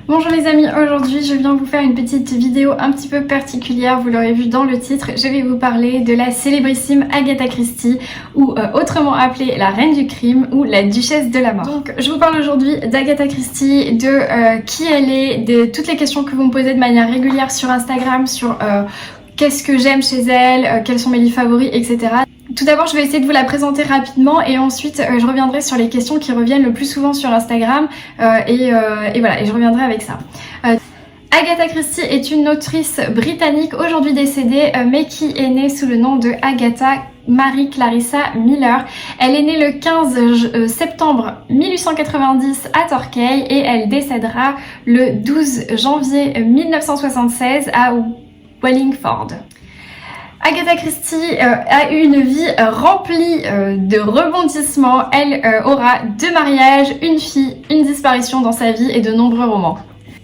Bonjour les amis, aujourd'hui je viens vous faire une petite vidéo un petit peu particulière, vous l'aurez vu dans le titre. Je vais vous parler de la célébrissime Agatha Christie, ou autrement appelée la reine du crime ou la duchesse de la mort. Donc je vous parle aujourd'hui d'Agatha Christie, de qui elle est, de toutes les questions que vous me posez de manière régulière sur Instagram, sur qu'est-ce que j'aime chez elle, quels sont mes livres favoris, etc. Tout d'abord, je vais essayer de vous la présenter rapidement et ensuite je reviendrai sur les questions qui reviennent le plus souvent sur Instagram et voilà, et je reviendrai avec ça. Agatha Christie est une autrice britannique aujourd'hui décédée mais qui est née sous le nom de Agatha Mary Clarissa Miller. Elle est née le 15 septembre 1890 à Torquay et elle décédera le 12 janvier 1976 à Wallingford. Agatha Christie a eu une vie remplie de rebondissements. Elle aura 2 mariages, une fille, une disparition dans sa vie et de nombreux romans.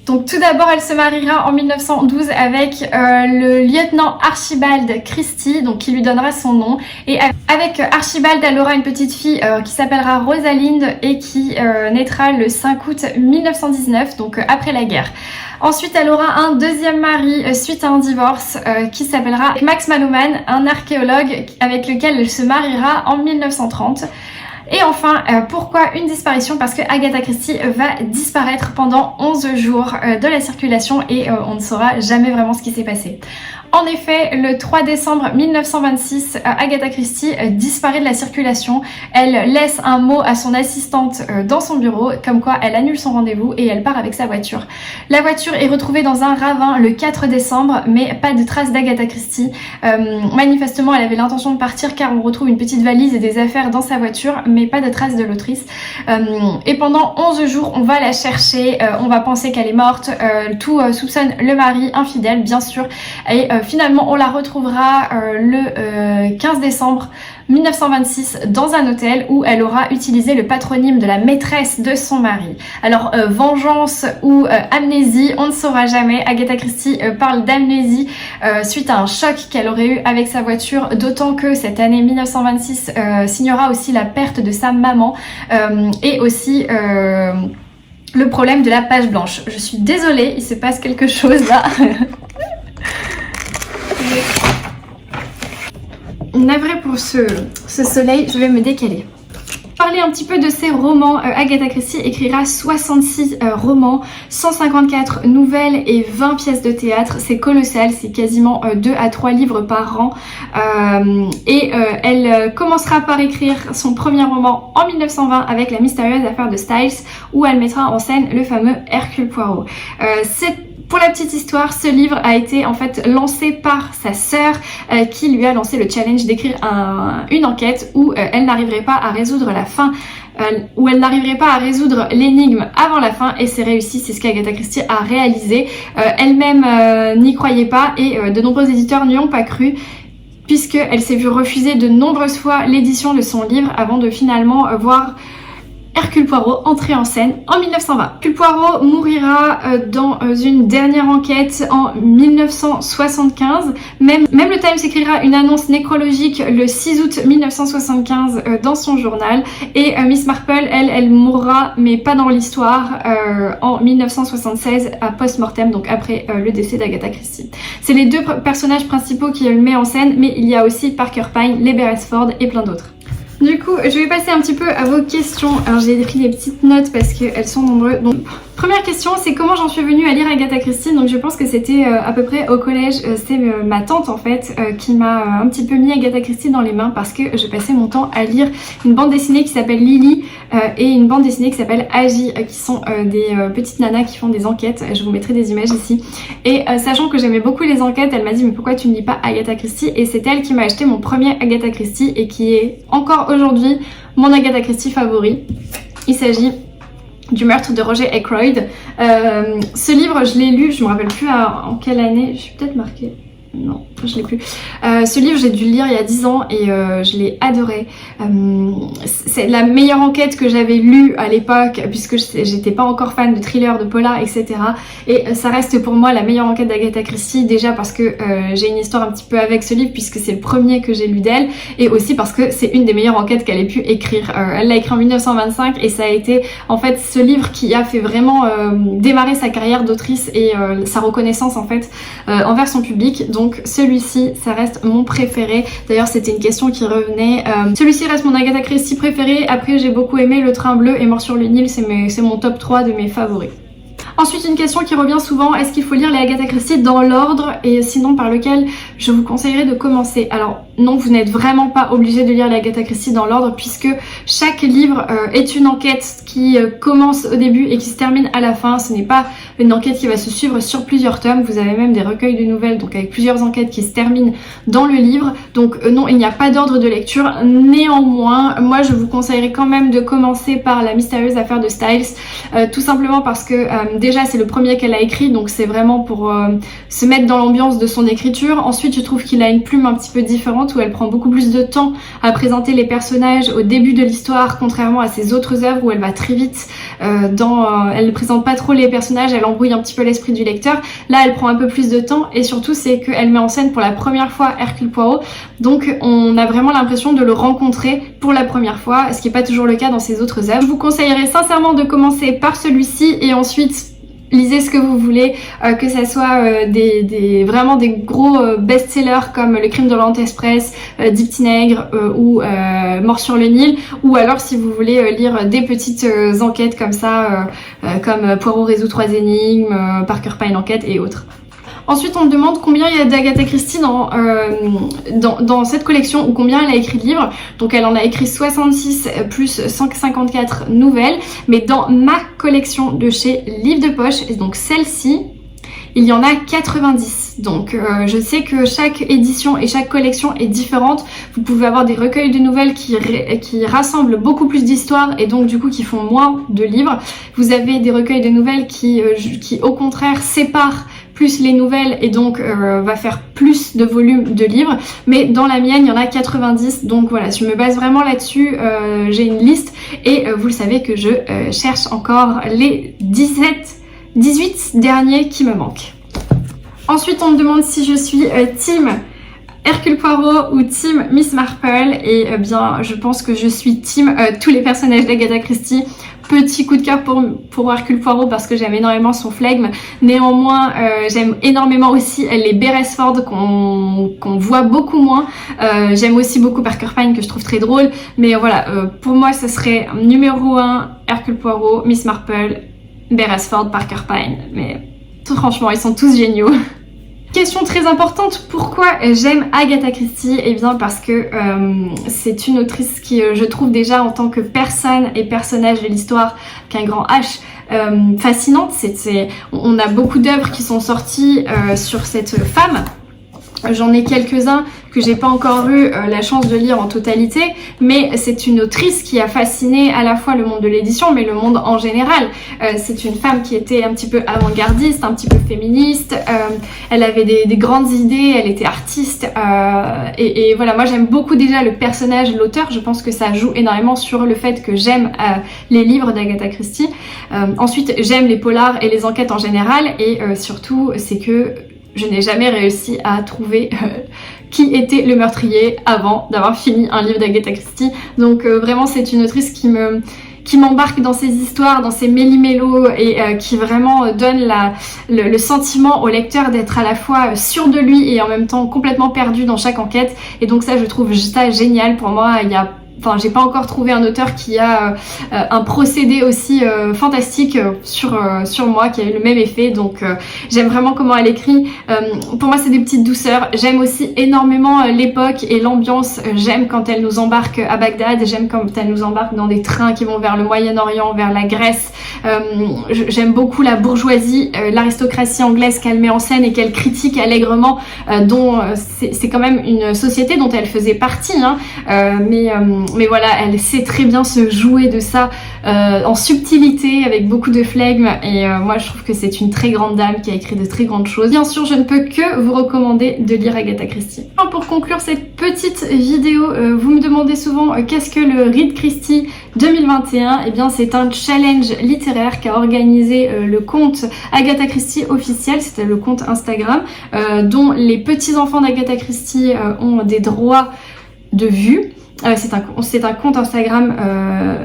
Donc tout d'abord, elle se mariera en 1912 avec le lieutenant Archibald Christie, donc qui lui donnera son nom. Et avec Archibald, elle aura une petite fille qui s'appellera Rosalind et qui naîtra le 5 août 1919, donc après la guerre. Ensuite, elle aura un deuxième mari suite à un divorce qui s'appellera Max Malloman, un archéologue avec lequel elle se mariera en 1930. Et enfin, pourquoi une disparition? Parce que Agatha Christie va disparaître pendant 11 jours de la circulation et on ne saura jamais vraiment ce qui s'est passé. En effet, le 3 décembre 1926, Agatha Christie disparaît de la circulation. Elle laisse un mot à son assistante dans son bureau, comme quoi elle annule son rendez-vous et elle part avec sa voiture. La voiture est retrouvée dans un ravin le 4 décembre, mais pas de traces d'Agatha Christie. Manifestement, elle avait l'intention de partir car on retrouve une petite valise et des affaires dans sa voiture, mais pas de traces de l'autrice. Et pendant 11 jours, on va la chercher, on va penser qu'elle est morte, tout soupçonne le mari infidèle, bien sûr, et finalement, on la retrouvera le 15 décembre 1926 dans un hôtel où elle aura utilisé le patronyme de la maîtresse de son mari. Alors, vengeance ou amnésie, on ne saura jamais. Agatha Christie parle d'amnésie suite à un choc qu'elle aurait eu avec sa voiture, d'autant que cette année 1926 signera aussi la perte de sa maman et aussi le problème de la page blanche. Je suis désolée, il se passe quelque chose là. Navrée pour ce soleil, je vais me décaler. Parler un petit peu de ses romans. Agatha Christie écrira 66 romans, 154 nouvelles et 20 pièces de théâtre. C'est colossal, c'est quasiment 2 à 3 livres par an. Elle commencera par écrire son premier roman en 1920 avec La mystérieuse affaire de Styles, où elle mettra en scène le fameux Hercule Poirot. Pour la petite histoire, ce livre a été en fait lancé par sa sœur qui lui a lancé le challenge d'écrire une enquête où elle n'arriverait pas à résoudre la fin, où elle n'arriverait pas à résoudre l'énigme avant la fin, et c'est réussi, c'est ce qu'Agatha Christie a réalisé. Elle-même n'y croyait pas et de nombreux éditeurs n'y ont pas cru, puisqu'elle s'est vue refuser de nombreuses fois l'édition de son livre avant de finalement voir Hercule Poirot entrer en scène en 1920. Hercule Poirot mourira dans une dernière enquête en 1975. Même le Times écrira une annonce nécrologique le 6 août 1975 dans son journal. Et Miss Marple, elle mourra, mais pas dans l'histoire, en 1976 à post-mortem, donc après le décès d'Agatha Christie. C'est les 2 personnages principaux qui met en scène, mais il y a aussi Parker Pyne, les Beresford et plein d'autres. Du coup, je vais passer un petit peu à vos questions. Alors j'ai pris des petites notes parce qu'elles sont nombreuses. Donc, première question, c'est comment j'en suis venue à lire Agatha Christie. Donc je pense que c'était à peu près au collège. C'est ma tante en fait qui m'a un petit peu mis Agatha Christie dans les mains parce que je passais mon temps à lire une bande dessinée qui s'appelle Lily et une bande dessinée qui s'appelle Agi, qui sont des petites nanas qui font des enquêtes. Je vous mettrai des images ici. Et sachant que j'aimais beaucoup les enquêtes, elle m'a dit mais pourquoi tu ne lis pas Agatha Christie? Et c'est elle qui m'a acheté mon premier Agatha Christie et qui est encore aujourd'hui mon Agatha Christie favori. Il s'agit du meurtre de Roger Ackroyd. Ce livre, je l'ai lu, je me rappelle plus en quelle année, je suis peut-être marquée. Non, je l'ai plus. Ce livre, j'ai dû le lire il y a 10 ans et je l'ai adoré. C'est la meilleure enquête que j'avais lue à l'époque, puisque j'étais pas encore fan de thriller, de polar, etc. Et ça reste pour moi la meilleure enquête d'Agatha Christie, déjà parce que j'ai une histoire un petit peu avec ce livre, puisque c'est le premier que j'ai lu d'elle, et aussi parce que c'est une des meilleures enquêtes qu'elle ait pu écrire. Elle l'a écrit en 1925 et ça a été en fait ce livre qui a fait vraiment démarrer sa carrière d'autrice et sa reconnaissance en fait envers son public. Donc celui-ci, ça reste mon préféré. D'ailleurs, c'était une question qui revenait. Celui-ci reste mon Agatha Christie préféré. Après, j'ai beaucoup aimé Le Train Bleu et Mort sur le Nil. C'est mon top 3 de mes favoris. Ensuite, une question qui revient souvent, est-ce qu'il faut lire les Agatha Christie dans l'ordre et sinon par lequel je vous conseillerais de commencer? Alors non, vous n'êtes vraiment pas obligé de lire les Agatha Christie dans l'ordre puisque chaque livre est une enquête qui commence au début et qui se termine à la fin. Ce n'est pas une enquête qui va se suivre sur plusieurs tomes, vous avez même des recueils de nouvelles donc avec plusieurs enquêtes qui se terminent dans le livre. Donc non, il n'y a pas d'ordre de lecture. Néanmoins, moi je vous conseillerais quand même de commencer par La mystérieuse affaire de Styles, tout simplement parce que déjà c'est le premier qu'elle a écrit, donc c'est vraiment pour se mettre dans l'ambiance de son écriture. Ensuite je trouve qu'il a une plume un petit peu différente où elle prend beaucoup plus de temps à présenter les personnages au début de l'histoire, contrairement à ses autres œuvres où elle va très vite elle ne présente pas trop les personnages, elle embrouille un petit peu l'esprit du lecteur. Là elle prend un peu plus de temps et surtout c'est qu'elle met en scène pour la première fois Hercule Poirot, donc on a vraiment l'impression de le rencontrer pour la première fois, ce qui n'est pas toujours le cas dans ses autres œuvres. Je vous conseillerais sincèrement de commencer par celui-ci et ensuite lisez ce que vous voulez, que ça soit vraiment des gros best-sellers comme Le Crime de l'Orient Express, Dix Petits Nègres ou Mort sur le Nil, ou alors si vous voulez lire des petites enquêtes comme ça, comme Poirot résout 3 énigmes, Parker Pine enquête et autres. Ensuite, on me demande combien il y a d'Agatha Christie dans cette collection ou combien elle a écrit de livres. Donc elle en a écrit 66 plus 154 nouvelles. Mais dans ma collection de chez Livres de Poche, et donc celle-ci, il y en a 90. Donc je sais que chaque édition et chaque collection est différente. Vous pouvez avoir des recueils de nouvelles qui rassemblent beaucoup plus d'histoires et donc du coup qui font moins de livres. Vous avez des recueils de nouvelles qui au contraire séparent plus les nouvelles et donc va faire plus de volume de livres, mais dans la mienne il y en a 90, donc voilà, je me base vraiment là-dessus. J'ai une liste et vous le savez que je cherche encore les 18 derniers qui me manquent. Ensuite on me demande si je suis team Hercule Poirot ou team Miss Marple, et bien je pense que je suis team tous les personnages d'Agatha Christie. Petit coup de cœur pour Hercule Poirot parce que j'aime énormément son flegme. Néanmoins, j'aime énormément aussi les Beresford qu'on voit beaucoup moins. J'aime aussi beaucoup Parker Pine que je trouve très drôle. Mais voilà, pour moi, ce serait numéro 1, Hercule Poirot, Miss Marple, Beresford, Parker Pine. Mais tout franchement, ils sont tous géniaux. Question très importante, pourquoi j'aime Agatha Christie? Eh bien parce que c'est une autrice qui, je trouve déjà en tant que personne et personnage de l'histoire, qu'un grand H, fascinante. On a beaucoup d'œuvres qui sont sorties sur cette femme. J'en ai quelques-uns que j'ai pas encore eu la chance de lire en totalité, mais c'est une autrice qui a fasciné à la fois le monde de l'édition mais le monde en général. C'est une femme qui était un petit peu avant-gardiste, un petit peu féministe, elle avait des grandes idées, elle était artiste et voilà, moi j'aime beaucoup déjà le personnage, l'auteur. Je pense que ça joue énormément sur le fait que j'aime les livres d'Agatha Christie. Ensuite j'aime les polars et les enquêtes en général et surtout c'est que je n'ai jamais réussi à trouver qui était le meurtrier avant d'avoir fini un livre d'Agatha Christie. Donc vraiment c'est une autrice qui m'embarque dans ses histoires, dans ses méli-mélos et qui vraiment donne le sentiment au lecteur d'être à la fois sûr de lui et en même temps complètement perdu dans chaque enquête. Et donc ça je trouve ça génial. Pour moi j'ai pas encore trouvé un auteur qui a un procédé aussi fantastique sur moi, qui a eu le même effet. Donc j'aime vraiment comment elle écrit. Pour moi c'est des petites douceurs. J'aime aussi énormément l'époque et l'ambiance. J'aime quand elle nous embarque à Bagdad, j'aime quand elle nous embarque dans des trains qui vont vers le Moyen-Orient, vers la Grèce. J'aime beaucoup la bourgeoisie, l'aristocratie anglaise qu'elle met en scène et qu'elle critique allègrement, dont c'est quand même une société dont elle faisait partie, hein, mais mais voilà, elle sait très bien se jouer de ça en subtilité, avec beaucoup de flegme, et moi je trouve que c'est une très grande dame qui a écrit de très grandes choses. Bien sûr, je ne peux que vous recommander de lire Agatha Christie. Pour conclure cette petite vidéo, vous me demandez souvent qu'est-ce que le Read Christie 2021. Eh bien, c'est un challenge littéraire qu'a organisé le compte Agatha Christie officiel, c'était le compte Instagram, dont les petits-enfants d'Agatha Christie ont des droits de vue. C'est un compte Instagram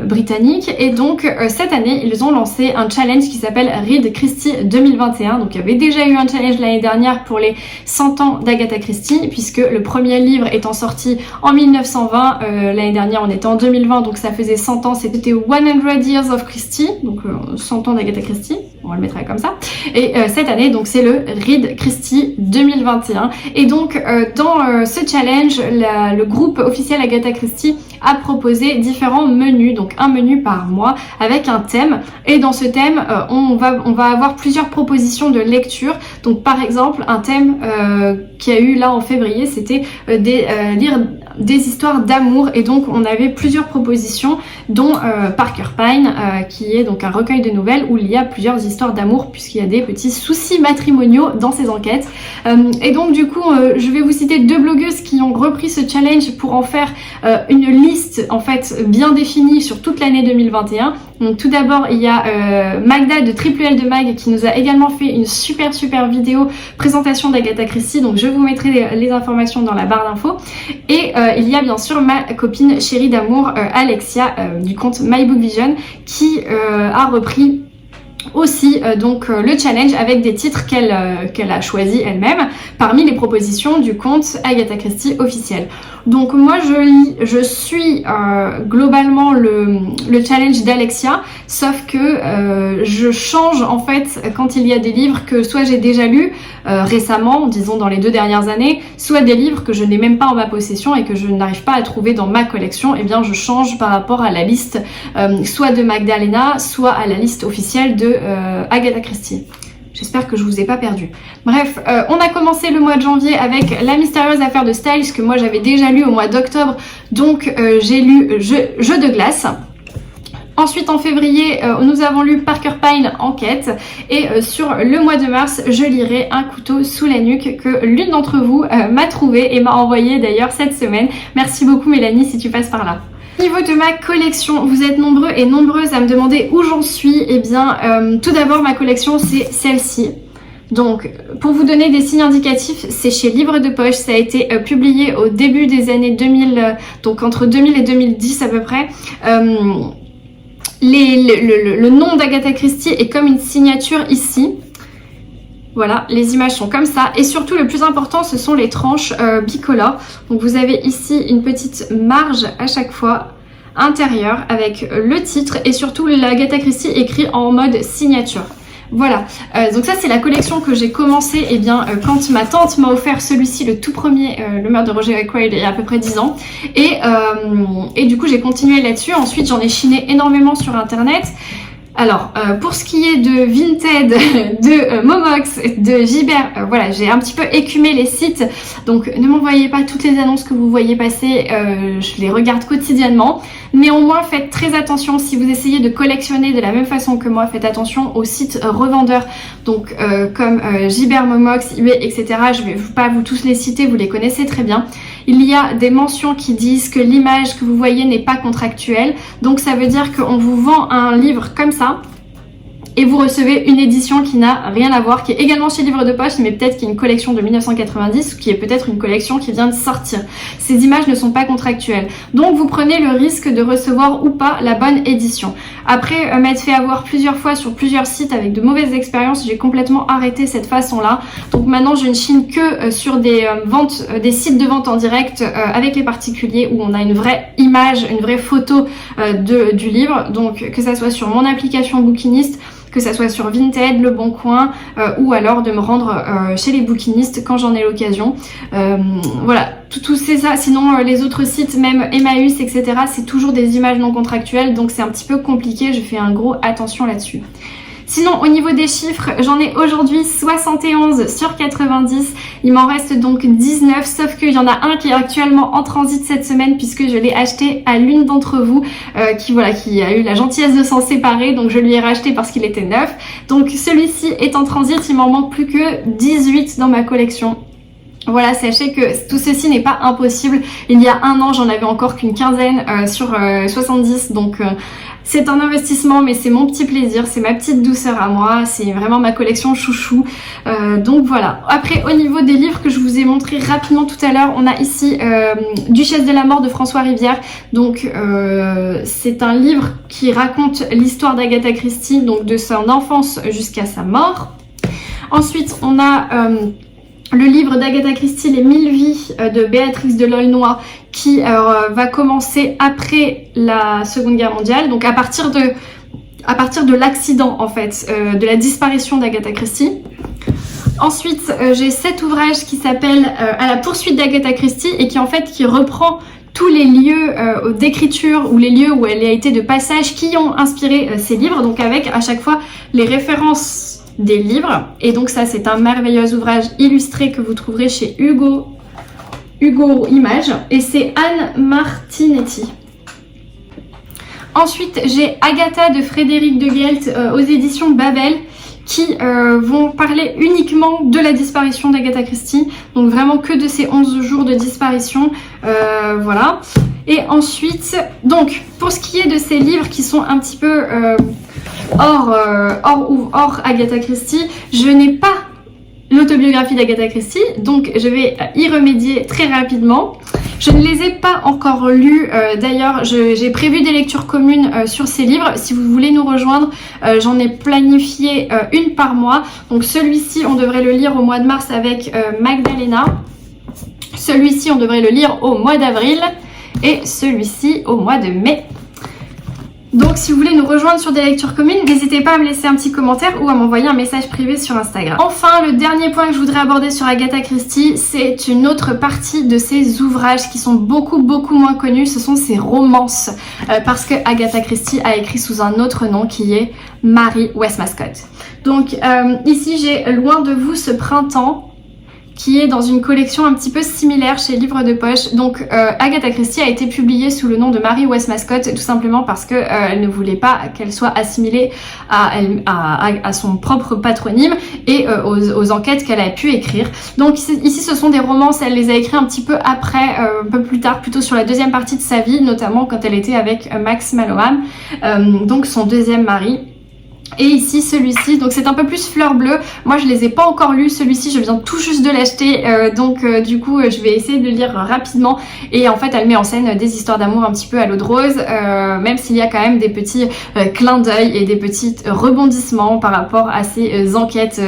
britannique, et donc cette année ils ont lancé un challenge qui s'appelle Read Christie 2021. Donc il y avait déjà eu un challenge l'année dernière pour les 100 ans d'Agatha Christie, puisque le premier livre étant sorti en 1920, l'année dernière on était en 2020, donc ça faisait 100 ans, c'était 100 Years of Christie, donc 100 ans d'Agatha Christie, on le mettrait comme ça. Et cette année donc c'est le Read Christie 2021, et donc dans ce challenge, le groupe officiel Agatha Christie a proposé différents menus, donc un menu par mois avec un thème, et dans ce thème on va avoir plusieurs propositions de lecture. Donc par exemple un thème qui a eu là en février, c'était lire des histoires d'amour, et donc on avait plusieurs propositions, dont Parker Pyne, qui est donc un recueil de nouvelles où il y a plusieurs histoires d'amour, puisqu'il y a des petits soucis matrimoniaux dans ces enquêtes. Et donc du coup je vais vous citer 2 blogueuses qui ont repris ce challenge pour en faire une liste en fait bien définie sur toute l'année 2021. Donc tout d'abord il y a Magda de Triple L de Mag, qui nous a également fait une super vidéo présentation d'Agatha Christie, donc je vous mettrai les informations dans la barre d'infos. Et il y a bien sûr ma copine chérie d'amour Alexia du compte My Book Vision, qui a repris aussi donc le challenge avec des titres qu'elle a choisi elle-même parmi les propositions du compte Agatha Christie officiel. Donc moi je suis globalement le challenge d'Alexia, sauf que je change en fait quand il y a des livres que soit j'ai déjà lus récemment, disons dans les 2 dernières années, soit des livres que je n'ai même pas en ma possession et que je n'arrive pas à trouver dans ma collection. Et bien je change par rapport à la liste soit de Magdalena, soit à la liste officielle de Agatha Christie. J'espère que je vous ai pas perdu. Bref, on a commencé le mois de janvier avec La mystérieuse affaire de Styles, que moi j'avais déjà lu au mois d'octobre, donc j'ai lu Jeu de glace. Ensuite en février, nous avons lu Parker Pyne Enquête, et sur le mois de mars, je lirai Un couteau sous la nuque, que l'une d'entre vous m'a trouvé et m'a envoyé d'ailleurs cette semaine. Merci beaucoup Mélanie si tu passes par là. Au niveau de ma collection, vous êtes nombreux et nombreuses à me demander où j'en suis. Eh bien, tout d'abord, ma collection, c'est celle-ci. Donc, pour vous donner des signes indicatifs, c'est chez Livre de Poche. Ça a été publié au début des années 2000, donc entre 2000 et 2010 à peu près. Le nom d'Agatha Christie est comme une signature ici. Voilà, les images sont comme ça, et surtout le plus important ce sont les tranches bicolores. Donc vous avez ici une petite marge à chaque fois intérieure avec le titre, et surtout l'Agatha Christie écrit en mode signature. Voilà, donc ça c'est la collection que j'ai commencé quand ma tante m'a offert celui-ci, le tout premier, Le meurtre de Roger Ackroyd, il y a à peu près 10 ans. Et du coup j'ai continué là-dessus. Ensuite j'en ai chiné énormément sur internet. Alors, pour ce qui est de Vinted, de Momox, de Gibert, voilà, j'ai un petit peu écumé les sites, donc ne m'envoyez pas toutes les annonces que vous voyez passer, je les regarde quotidiennement. Néanmoins, faites très attention si vous essayez de collectionner de la même façon que moi, faites attention aux sites revendeurs, donc comme Gibert, Momox, eBay, etc. Je vais pas vous tous les citer, vous les connaissez très bien. Il y a des mentions qui disent que l'image que vous voyez n'est pas contractuelle, donc ça veut dire qu'on vous vend un livre comme ça, et vous recevez une édition qui n'a rien à voir, qui est également chez Livre de Poche, mais peut-être qui est une collection de 1990, ou qui est peut-être une collection qui vient de sortir. Ces images ne sont pas contractuelles. Donc vous prenez le risque de recevoir ou pas la bonne édition. Après m'être fait avoir plusieurs fois sur plusieurs sites avec de mauvaises expériences, j'ai complètement arrêté cette façon-là. Donc maintenant je ne chine que sur des des sites de vente en direct avec les particuliers, où on a une vraie image, une vraie photo du livre. Donc que ça soit sur mon application Bookinist, que ça soit sur Vinted, Le Bon Coin, ou alors de me rendre chez les bouquinistes quand j'en ai l'occasion. Voilà, tout c'est ça. Sinon les autres sites, même Emmaüs, etc., c'est toujours des images non contractuelles, donc c'est un petit peu compliqué, je fais un gros attention là-dessus. Sinon au niveau des chiffres, j'en ai aujourd'hui 71 sur 90. Il m'en reste donc 19, sauf qu'il y en a un qui est actuellement en transit cette semaine puisque je l'ai acheté à l'une d'entre vous qui a eu la gentillesse de s'en séparer, donc je lui ai racheté parce qu'il était neuf. Donc celui-ci est en transit, il m'en manque plus que 18 dans ma collection. Voilà, sachez que tout ceci n'est pas impossible. Il y a un an, j'en avais encore qu'une quinzaine sur 70, donc c'est un investissement, mais c'est mon petit plaisir, c'est ma petite douceur à moi, c'est vraiment ma collection chouchou. Donc voilà. Après, au niveau des livres que je vous ai montré rapidement tout à l'heure, on a ici Duchesse de la mort de François Rivière. Donc c'est un livre qui raconte l'histoire d'Agatha Christie, donc de son enfance jusqu'à sa mort. Ensuite, on a le livre d'Agatha Christie, Les 1000 vies de Béatrix de l'Aulnoy, qui va commencer après la Seconde Guerre mondiale, donc à partir de l'accident en fait, de la disparition d'Agatha Christie. Ensuite, j'ai cet ouvrage qui s'appelle À la poursuite d'Agatha Christie et qui reprend tous les lieux d'écriture ou les lieux où elle a été de passage qui ont inspiré ces livres, donc avec à chaque fois les références des livres. Et donc ça, c'est un merveilleux ouvrage illustré que vous trouverez chez Hugo Images, et c'est Anne Martinetti. Ensuite, j'ai Agatha de Frédéric de Guelt aux éditions Babel, qui vont parler uniquement de la disparition d'Agatha Christie, donc vraiment que de ces 11 jours de disparition, voilà. Et ensuite, donc pour ce qui est de ces livres qui sont un petit peu hors Agatha Christie, je n'ai pas l'autobiographie d'Agatha Christie, donc je vais y remédier très rapidement. Je ne les ai pas encore lus, d'ailleurs j'ai prévu des lectures communes sur ces livres. Si vous voulez nous rejoindre, j'en ai planifié une par mois. Donc celui-ci on devrait le lire au mois de mars avec Magdalena, celui-ci on devrait le lire au mois d'avril et celui-ci au mois de mai. Donc si vous voulez nous rejoindre sur des lectures communes, n'hésitez pas à me laisser un petit commentaire ou à m'envoyer un message privé sur Instagram. Enfin, le dernier point que je voudrais aborder sur Agatha Christie, c'est une autre partie de ses ouvrages qui sont beaucoup moins connus, ce sont ses romances. Parce que Agatha Christie a écrit sous un autre nom qui est Mary Westmacott. Donc ici j'ai Loin de vous ce printemps, qui est dans une collection un petit peu similaire chez Livres de Poche. Donc Agatha Christie a été publiée sous le nom de Mary Westmacott, tout simplement parce que elle ne voulait pas qu'elle soit assimilée à son propre patronyme et aux enquêtes qu'elle a pu écrire. Donc ici ce sont des romances, elle les a écrites un petit peu après, un peu plus tard, plutôt sur la deuxième partie de sa vie, notamment quand elle était avec Max Mallowan, donc son deuxième mari. Et ici celui-ci, donc c'est un peu plus fleur bleue. Moi je les ai pas encore lus, celui-ci je viens tout juste de l'acheter, donc du coup je vais essayer de le lire rapidement. Et en fait elle met en scène des histoires d'amour un petit peu à l'eau de rose, même s'il y a quand même des petits clins d'œil et des petits rebondissements par rapport à ces enquêtes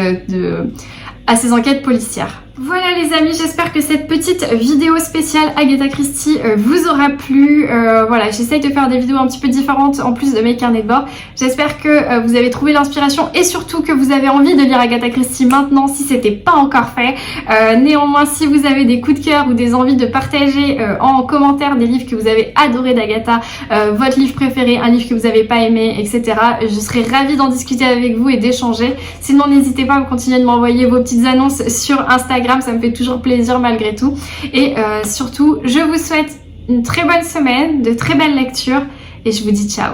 policières. Voilà les amis, j'espère que cette petite vidéo spéciale Agatha Christie vous aura plu. Voilà, j'essaye de faire des vidéos un petit peu différentes en plus de mes carnets de bord. J'espère que vous avez trouvé l'inspiration et surtout que vous avez envie de lire Agatha Christie maintenant si c'était pas encore fait. Néanmoins, si vous avez des coups de cœur ou des envies de partager en commentaire des livres que vous avez adorés d'Agatha, votre livre préféré, un livre que vous n'avez pas aimé, etc. Je serais ravie d'en discuter avec vous et d'échanger. Sinon, n'hésitez pas à continuer de m'envoyer vos petites annonces sur Instagram. Ça me fait toujours plaisir malgré tout. Et surtout, je vous souhaite une très bonne semaine, de très belles lectures et je vous dis ciao.